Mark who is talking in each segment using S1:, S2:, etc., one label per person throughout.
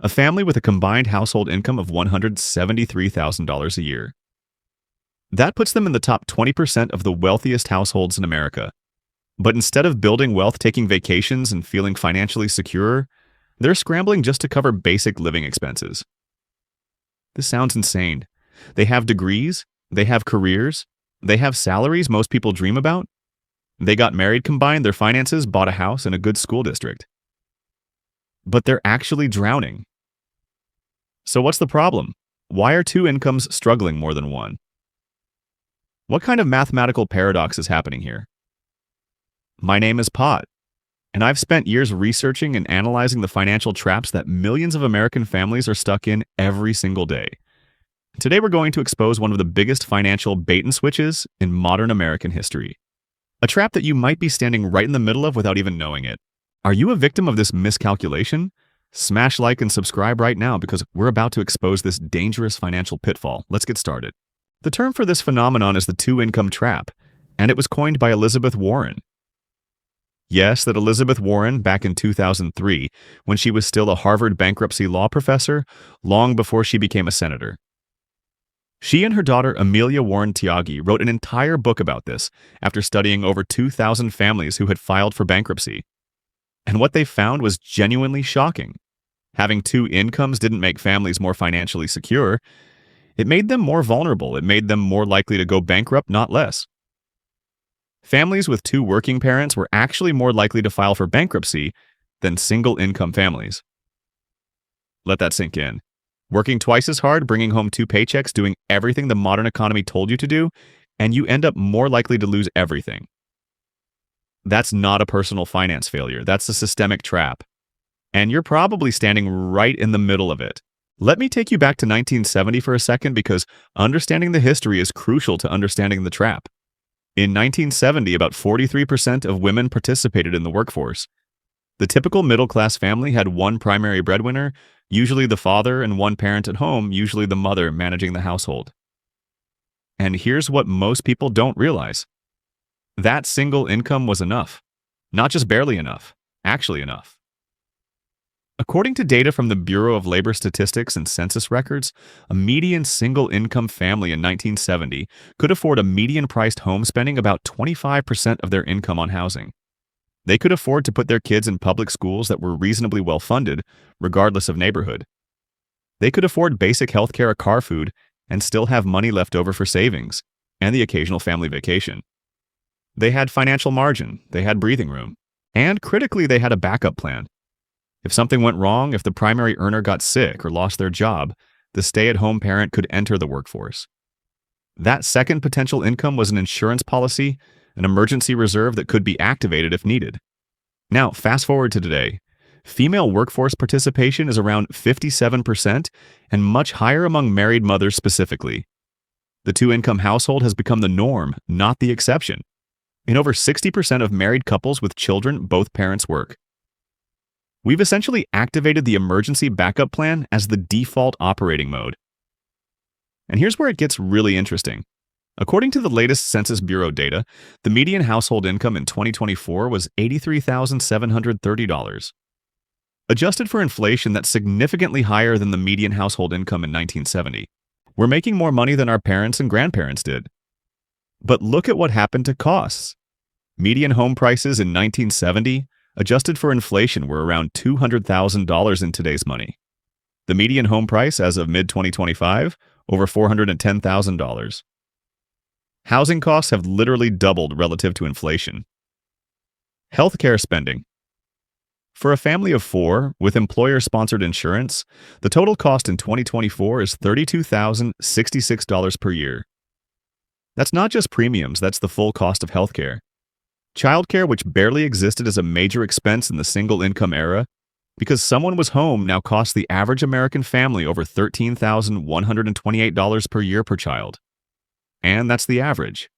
S1: A family with a combined household income of $173,000 a year. That puts them in the top 20% of the wealthiest households in America. But instead of building wealth, taking vacations, and feeling financially secure, they're scrambling just to cover basic living expenses. This sounds insane. They have degrees, they have careers, they have salaries most people dream about. They got married, combined their finances, bought a house in a good school district. But they're actually drowning. So what's the problem? Why are two incomes struggling more than one? What kind of mathematical paradox is happening here? My name is Pot, and I've spent years researching and analyzing the financial traps that millions of American families are stuck in every single day. Today we're going to expose one of the biggest financial bait and switches in modern American history. A trap that you might be standing right in the middle of without even knowing it. Are you a victim of this miscalculation? Smash like and subscribe right now because we're about to expose this dangerous financial pitfall. Let's get started. The term for this phenomenon is the two-income trap, and it was coined by Elizabeth Warren. Yes, that Elizabeth Warren, back in 2003, when she was still a Harvard bankruptcy law professor, long before she became a senator. She and her daughter Amelia Warren Tyagi wrote an entire book about this after studying over 2,000 families who had filed for bankruptcy. And what they found was genuinely shocking. Having two incomes didn't make families more financially secure. It made them more vulnerable. It made them more likely to go bankrupt, not less. Families with two working parents were actually more likely to file for bankruptcy than single-income families. Let that sink in. Working twice as hard, bringing home two paychecks, doing everything the modern economy told you to do, and you end up more likely to lose everything. That's not a personal finance failure. That's a systemic trap. And you're probably standing right in the middle of it. Let me take you back to 1970 for a second because understanding the history is crucial to understanding the trap. In 1970, about 43% of women participated in the workforce. The typical middle-class family had one primary breadwinner, usually the father, and one parent at home, usually the mother, managing the household. And here's what most people don't realize. That single income was enough. Not just barely enough, actually enough. According to data from the Bureau of Labor Statistics and Census Records, a median single-income family in 1970 could afford a median-priced home spending about 25% of their income on housing. They could afford to put their kids in public schools that were reasonably well-funded, regardless of neighborhood. They could afford basic healthcare, car, food, and still have money left over for savings and the occasional family vacation. They had financial margin, they had breathing room, and critically, they had a backup plan. If something went wrong, if the primary earner got sick or lost their job, the stay-at-home parent could enter the workforce. That second potential income was an insurance policy, an emergency reserve that could be activated if needed. Now, fast forward to today. Female workforce participation is around 57% and much higher among married mothers specifically. The two-income household has become the norm, not the exception. In over 60% of married couples with children, both parents work. We've essentially activated the emergency backup plan as the default operating mode. And here's where it gets really interesting. According to the latest Census Bureau data, the median household income in 2024 was $83,730. Adjusted for inflation, that's significantly higher than the median household income in 1970. We're making more money than our parents and grandparents did. But look at what happened to costs. Median home prices in 1970, adjusted for inflation, were around $200,000 in today's money. The median home price as of mid-2025, over $410,000. Housing costs have literally doubled relative to inflation. Healthcare spending. For a family of four with employer-sponsored insurance, the total cost in 2024 is $32,066 per year. That's not just premiums, that's the full cost of healthcare. Childcare, which barely existed as a major expense in the single-income era, because someone was home, now costs the average American family over $13,128 per year per child. And that's the average.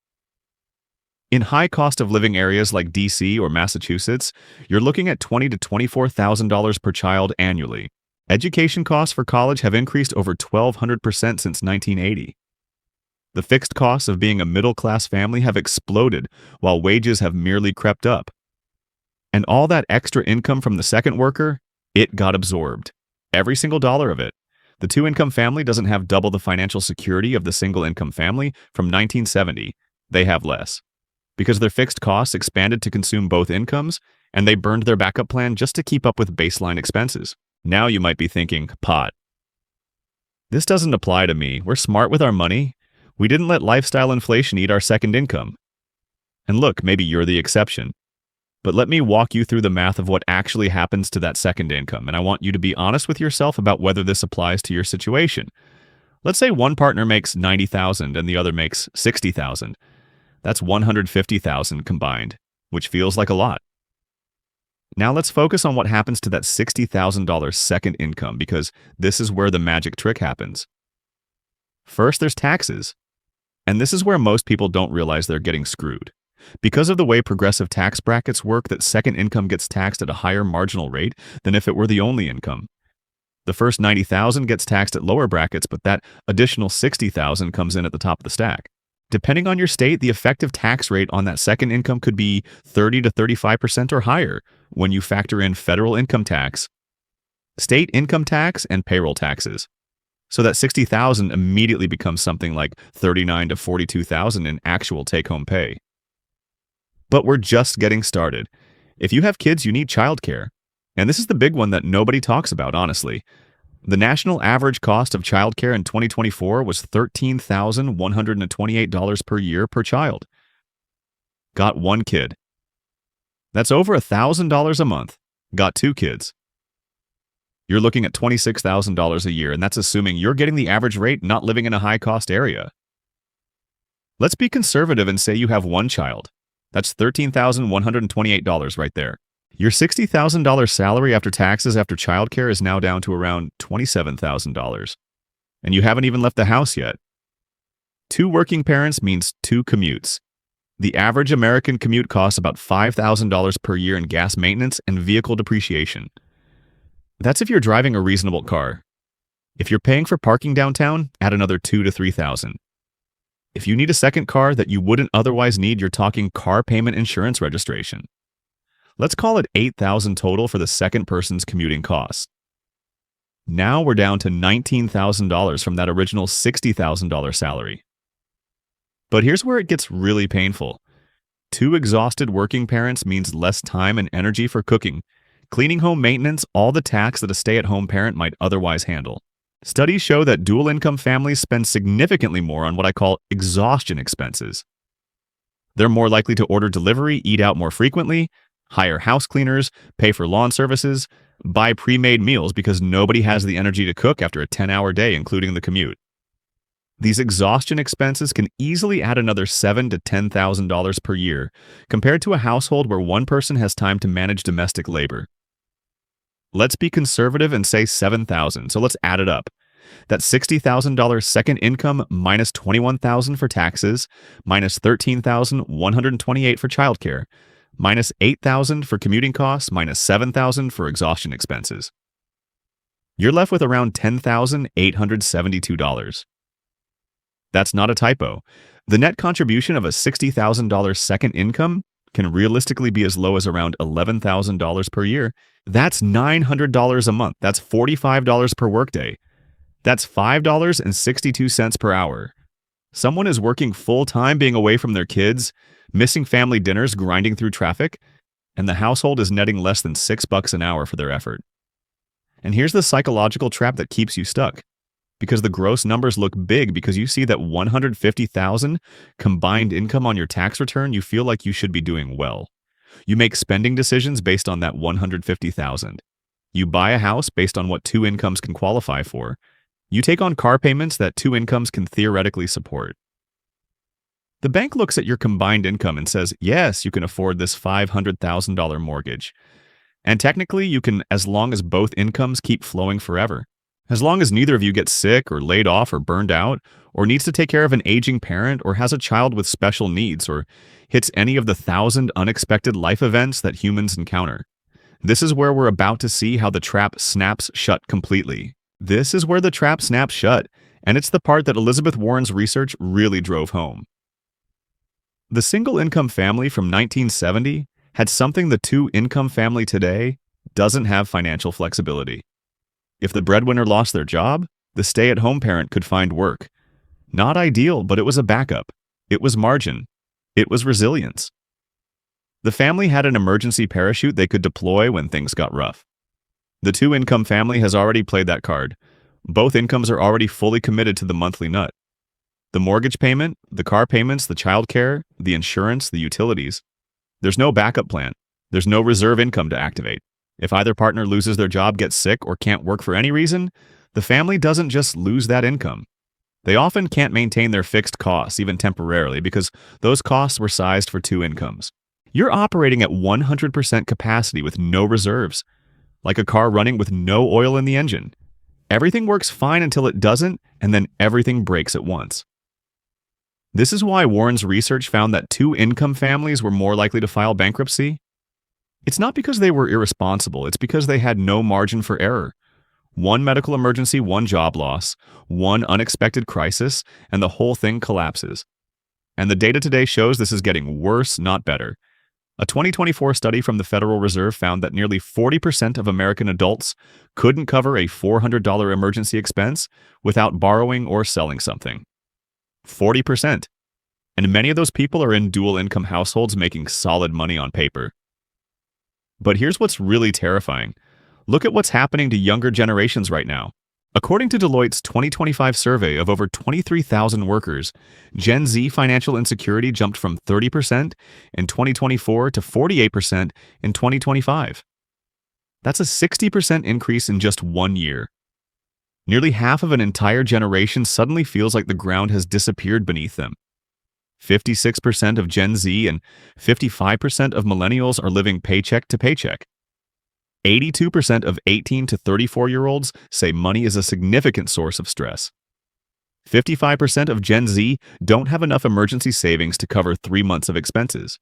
S1: In high cost of living areas like DC or Massachusetts, you're looking at $20,000 to $24,000 per child annually. Education costs for college have increased over 1,200% since 1980. The fixed costs of being a middle-class family have exploded, while wages have merely crept up. And all that extra income from the second worker, it got absorbed. Every single dollar of it. The two-income family doesn't have double the financial security of the single-income family from 1970. They have less. Because their fixed costs expanded to consume both incomes, and they burned their backup plan just to keep up with baseline expenses. Now you might be thinking, pot. This doesn't apply to me. We're smart with our money. We didn't let lifestyle inflation eat our second income. And look, maybe you're the exception. But let me walk you through the math of what actually happens to that second income, and I want you to be honest with yourself about whether this applies to your situation. Let's say one partner makes $90,000 and the other makes $60,000. That's $150,000 combined, which feels like a lot. Now let's focus on what happens to that $60,000 second income, because this is where the magic trick happens. First, there's taxes. And this is where most people don't realize they're getting screwed. Because of the way progressive tax brackets work, that second income gets taxed at a higher marginal rate than if it were the only income. The first $90,000 gets taxed at lower brackets, but that additional $60,000 comes in at the top of the stack. Depending on your state, the effective tax rate on that second income could be 30 to 35% or higher when you factor in federal income tax, state income tax, and payroll taxes. So that $60,000 immediately becomes something like $39,000 to $42,000 in actual take-home pay. But we're just getting started. If you have kids, you need childcare. And this is the big one that nobody talks about, honestly. The national average cost of childcare in 2024 was $13,128 per year per child. Got one kid. That's over $1,000 a month. Got two kids. You're looking at $26,000 a year, and that's assuming you're getting the average rate, not living in a high-cost area. Let's be conservative and say you have one child. That's $13,128 right there. Your $60,000 salary after taxes after childcare is now down to around $27,000. And you haven't even left the house yet. Two working parents means two commutes. The average American commute costs about $5,000 per year in gas maintenance and vehicle depreciation. That's if you're driving a reasonable car. If you're paying for parking downtown, add another $2,000 to $3,000. If you need a second car that you wouldn't otherwise need, you're talking car payment insurance registration. Let's call it $8,000 total for the second person's commuting costs. Now we're down to $19,000 from that original $60,000 salary. But here's where it gets really painful. Two exhausted working parents means less time and energy for cooking, cleaning, home maintenance, all the tasks that a stay-at-home parent might otherwise handle. Studies show that dual-income families spend significantly more on what I call exhaustion expenses. They're more likely to order delivery, eat out more frequently, hire house cleaners, pay for lawn services, buy pre-made meals because nobody has the energy to cook after a 10-hour day, including the commute. These exhaustion expenses can easily add another $7,000 to $10,000 per year, compared to a household where one person has time to manage domestic labor. Let's be conservative and say $7,000, so let's add it up. That's $60,000 second income minus $21,000 for taxes, minus $13,128 for childcare, minus $8,000 for commuting costs, minus $7,000 for exhaustion expenses. You're left with around $10,872. That's not a typo. The net contribution of a $60,000 second income can realistically be as low as around $11,000 per year. That's $900 a month. That's $45 per workday. That's $5.62 per hour. Someone is working full-time, being away from their kids, missing family dinners, grinding through traffic, and the household is netting less than $6 an hour for their effort. And here's the psychological trap that keeps you stuck. Because the gross numbers look big, because you see that $150,000 combined income on your tax return, you feel like you should be doing well. You make spending decisions based on that $150,000. You buy a house based on what two incomes can qualify for. You take on car payments that two incomes can theoretically support. The bank looks at your combined income and says, yes, you can afford this $500,000 mortgage. And technically, you can, as long as both incomes keep flowing forever. As long as neither of you gets sick or laid off or burned out, or needs to take care of an aging parent, or has a child with special needs, or hits any of the 1,000 unexpected life events that humans encounter. This is where we're about to see how the trap snaps shut completely. This is where the trap snaps shut, and it's the part that Elizabeth Warren's research really drove home. The single-income family from 1970 had something the two-income family today doesn't have: financial flexibility. If the breadwinner lost their job, the stay-at-home parent could find work. Not ideal, but it was a backup. It was margin. It was resilience. The family had an emergency parachute they could deploy when things got rough. The two-income family has already played that card. Both incomes are already fully committed to the monthly nut. The mortgage payment, the car payments, the childcare, the insurance, the utilities. There's no backup plan. There's no reserve income to activate. If either partner loses their job, gets sick, or can't work for any reason, the family doesn't just lose that income. They often can't maintain their fixed costs, even temporarily, because those costs were sized for two incomes. You're operating at 100% capacity with no reserves, like a car running with no oil in the engine. Everything works fine until it doesn't, and then everything breaks at once. This is why Warren's research found that two-income families were more likely to file bankruptcy. It's not because they were irresponsible, it's because they had no margin for error. One medical emergency, one job loss, one unexpected crisis, and the whole thing collapses. And the data today shows this is getting worse, not better. A 2024 study from the Federal Reserve found that nearly 40% of American adults couldn't cover a $400 emergency expense without borrowing or selling something. 40%. And many of those people are in dual-income households making solid money on paper. But here's what's really terrifying. Look at what's happening to younger generations right now. According to Deloitte's 2025 survey of over 23,000 workers, Gen Z financial insecurity jumped from 30% in 2024 to 48% in 2025. That's a 60% increase in just 1 year. Nearly half of an entire generation suddenly feels like the ground has disappeared beneath them. 56% of Gen Z and 55% of millennials are living paycheck to paycheck. 82% of 18 to 34-year-olds say money is a significant source of stress. 55% of Gen Z don't have enough emergency savings to cover 3 months of expenses.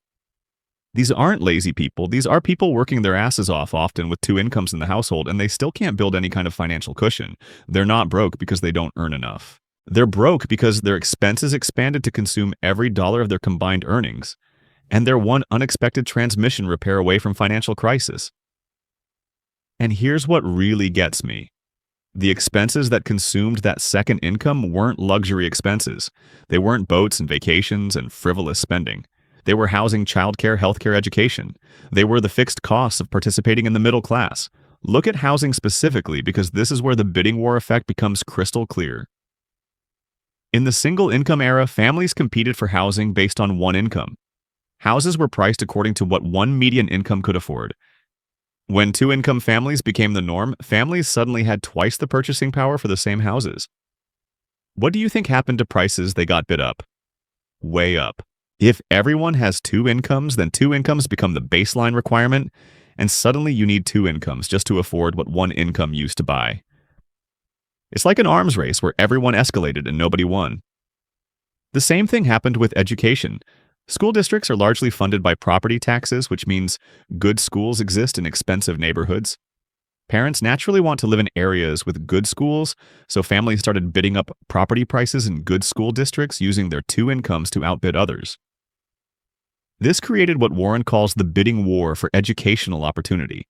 S1: These aren't lazy people. These are people working their asses off, often with two incomes in the household, and they still can't build any kind of financial cushion. They're not broke because they don't earn enough. They're broke because their expenses expanded to consume every dollar of their combined earnings, and they're one unexpected transmission repair away from financial crisis. And here's what really gets me. The expenses that consumed that second income weren't luxury expenses. They weren't boats and vacations and frivolous spending. They were housing, childcare, healthcare, education. They were the fixed costs of participating in the middle class. Look at housing specifically, because this is where the bidding war effect becomes crystal clear. In the single-income era, families competed for housing based on one income. Houses were priced according to what one median income could afford. When two-income families became the norm, families suddenly had twice the purchasing power for the same houses. What do you think happened to prices? They got bid up. Way up. If everyone has two incomes, then two incomes become the baseline requirement, and suddenly you need two incomes just to afford what one income used to buy. It's like an arms race where everyone escalated and nobody won. The same thing happened with education. School districts are largely funded by property taxes, which means good schools exist in expensive neighborhoods. Parents naturally want to live in areas with good schools, so families started bidding up property prices in good school districts using their two incomes to outbid others. This created what Warren calls the bidding war for educational opportunity.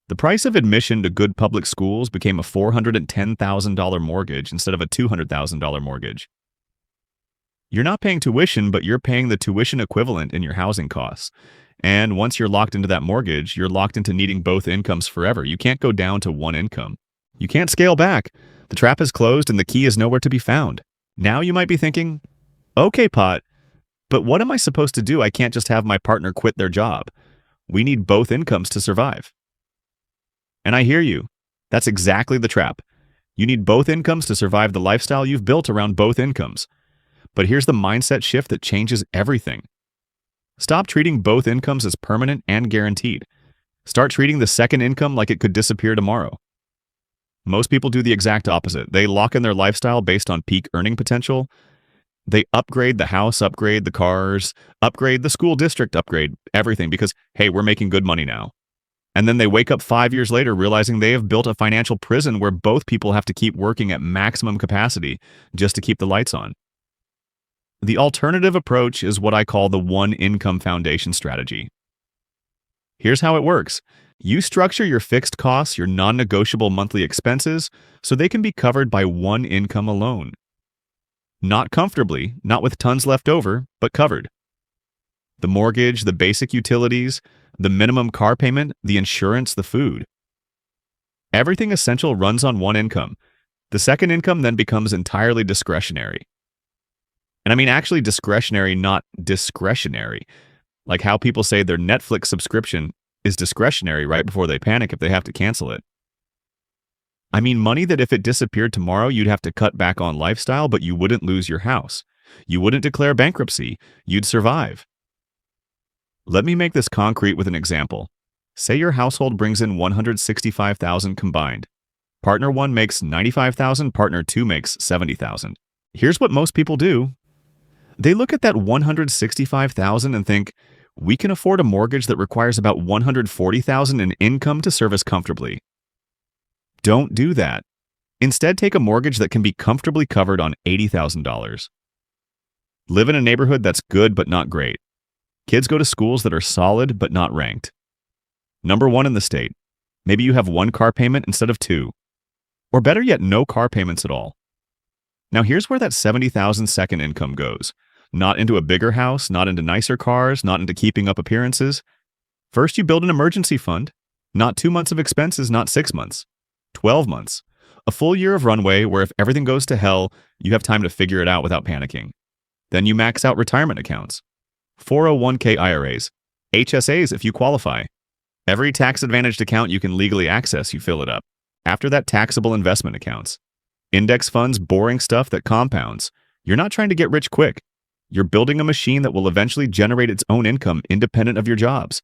S1: The price of admission to good public schools became a $410,000 mortgage instead of a $200,000 mortgage. You're not paying tuition, but you're paying the tuition equivalent in your housing costs. And once you're locked into that mortgage, you're locked into needing both incomes forever. You can't go down to one income. You can't scale back. The trap is closed and the key is nowhere to be found. Now you might be thinking, okay, Pot, but what am I supposed to do? I can't just have my partner quit their job. We need both incomes to survive. And I hear you. That's exactly the trap. You need both incomes to survive the lifestyle you've built around both incomes. But here's the mindset shift that changes everything. Stop treating both incomes as permanent and guaranteed. Start treating the second income like it could disappear tomorrow. Most people do the exact opposite. They lock in their lifestyle based on peak earning potential. They upgrade the house, upgrade the cars, upgrade the school district, upgrade everything because, hey, we're making good money now. And then they wake up 5 years later realizing they have built a financial prison where both people have to keep working at maximum capacity just to keep the lights on. The alternative approach is what I call the one income foundation strategy. Here's how it works. You structure your fixed costs, your non-negotiable monthly expenses, so they can be covered by one income alone. Not comfortably, not with tons left over, but covered. The mortgage, the basic utilities, the minimum car payment, the insurance, the food. Everything essential runs on one income. The second income then becomes entirely discretionary. And I mean actually discretionary, not discretionary. Like how people say their Netflix subscription is discretionary right before they panic if they have to cancel it. I mean money that if it disappeared tomorrow, you'd have to cut back on lifestyle, but you wouldn't lose your house. You wouldn't declare bankruptcy. You'd survive. Let me make this concrete with an example. Say your household brings in $165,000 combined. Partner 1 makes $95,000, partner 2 makes $70,000. Here's what most people do. They look at that $165,000 and think, we can afford a mortgage that requires about $140,000 in income to service comfortably. Don't do that. Instead, take a mortgage that can be comfortably covered on $80,000. Live in a neighborhood that's good but not great. Kids go to schools that are solid but not ranked. Number 1 in the state. Maybe you have 1 car payment instead of 2. Or better yet, no car payments at all. Now here's where that $70,000 second income goes. Not into a bigger house, not into nicer cars, not into keeping up appearances. First, you build an emergency fund. Not 2 months of expenses, not 6 months. 12 months. A full year of runway where if everything goes to hell, you have time to figure it out without panicking. Then you max out retirement accounts. 401k IRAs. HSAs if you qualify. Every tax-advantaged account you can legally access, you fill it up. After that, taxable investment accounts. Index funds, boring stuff that compounds. You're not trying to get rich quick. You're building a machine that will eventually generate its own income independent of your jobs.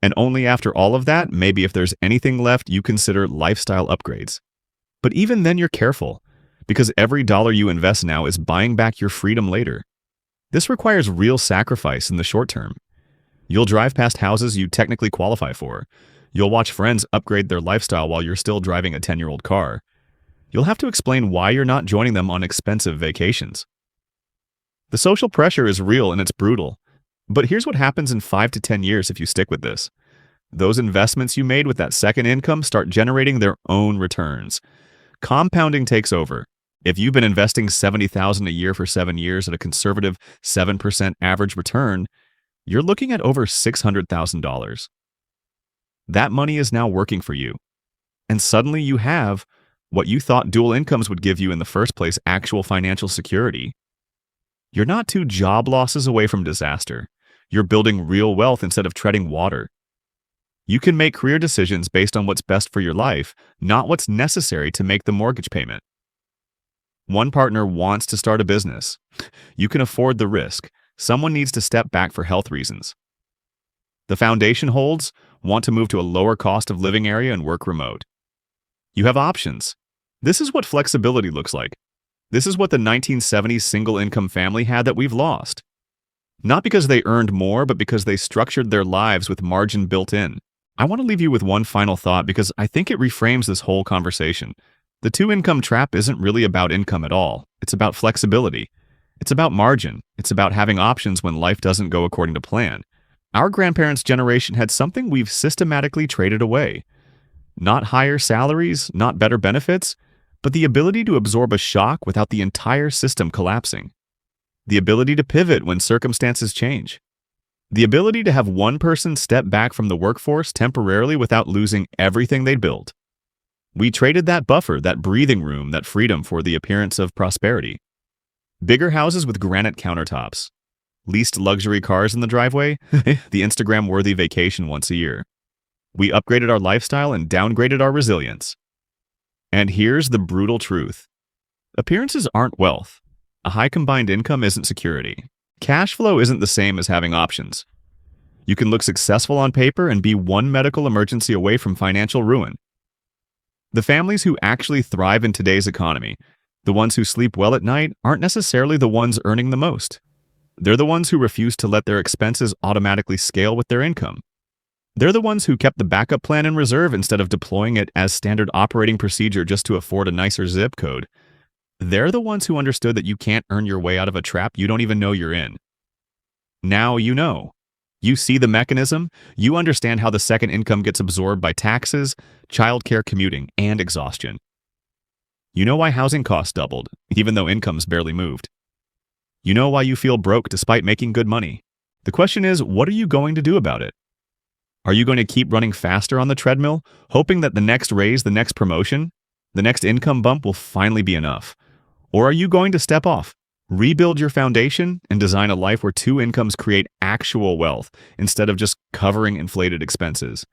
S1: And only after all of that, maybe if there's anything left, you consider lifestyle upgrades. But even then you're careful, because every dollar you invest now is buying back your freedom later. This requires real sacrifice in the short term. You'll drive past houses you technically qualify for. You'll watch friends upgrade their lifestyle while you're still driving a 10-year-old car. You'll have to explain why you're not joining them on expensive vacations. The social pressure is real and it's brutal. But here's what happens in 5 to 10 years if you stick with this. Those investments you made with that second income start generating their own returns. Compounding takes over. If you've been investing $70,000 a year for 7 years at a conservative 7% average return, you're looking at over $600,000. That money is now working for you. And suddenly you have what you thought dual incomes would give you in the first place, actual financial security. You're not 2 job losses away from disaster. You're building real wealth instead of treading water. You can make career decisions based on what's best for your life, not what's necessary to make the mortgage payment. One partner wants to start a business. You can afford the risk. Someone needs to step back for health reasons. The foundation holds, want to move to a lower cost of living area and work remote. You have options. This is what flexibility looks like. This is what the 1970s single-income family had that we've lost. Not because they earned more, but because they structured their lives with margin built in. I want to leave you with one final thought because I think it reframes this whole conversation. The 2-income trap isn't really about income at all. It's about flexibility. It's about margin. It's about having options when life doesn't go according to plan. Our grandparents' generation had something we've systematically traded away. Not higher salaries, not better benefits, but the ability to absorb a shock without the entire system collapsing. The ability to pivot when circumstances change. The ability to have one person step back from the workforce temporarily without losing everything they'd built. We traded that buffer, that breathing room, that freedom for the appearance of prosperity. Bigger houses with granite countertops. Leased luxury cars in the driveway, the Instagram-worthy vacation once a year. We upgraded our lifestyle and downgraded our resilience. And here's the brutal truth. Appearances aren't wealth. A high combined income isn't security. Cash flow isn't the same as having options. You can look successful on paper and be one medical emergency away from financial ruin. The families who actually thrive in today's economy, the ones who sleep well at night, aren't necessarily the ones earning the most. They're the ones who refuse to let their expenses automatically scale with their income. They're the ones who kept the backup plan in reserve instead of deploying it as standard operating procedure just to afford a nicer zip code. They're the ones who understood that you can't earn your way out of a trap you don't even know you're in. Now you know. You see the mechanism, you understand how the second income gets absorbed by taxes, childcare, commuting, and exhaustion. You know why housing costs doubled, even though incomes barely moved. You know why you feel broke despite making good money. The question is, what are you going to do about it? Are you going to keep running faster on the treadmill, hoping that the next raise, the next promotion, the next income bump will finally be enough? Or are you going to step off, rebuild your foundation, and design a life where two incomes create actual wealth instead of just covering inflated expenses?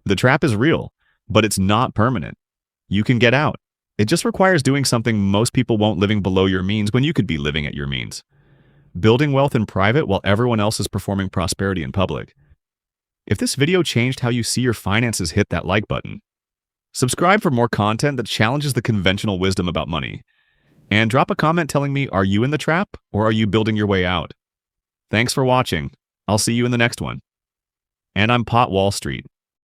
S1: The trap is real, but it's not permanent. You can get out. It just requires doing something most people won't, living below your means when you could be living at your means. Building wealth in private while everyone else is performing prosperity in public. If this video changed how you see your finances, hit that like button. Subscribe for more content that challenges the conventional wisdom about money. And drop a comment telling me, are you in the trap or are you building your way out? Thanks for watching. I'll see you in the next one. And I'm Pot Wall Street.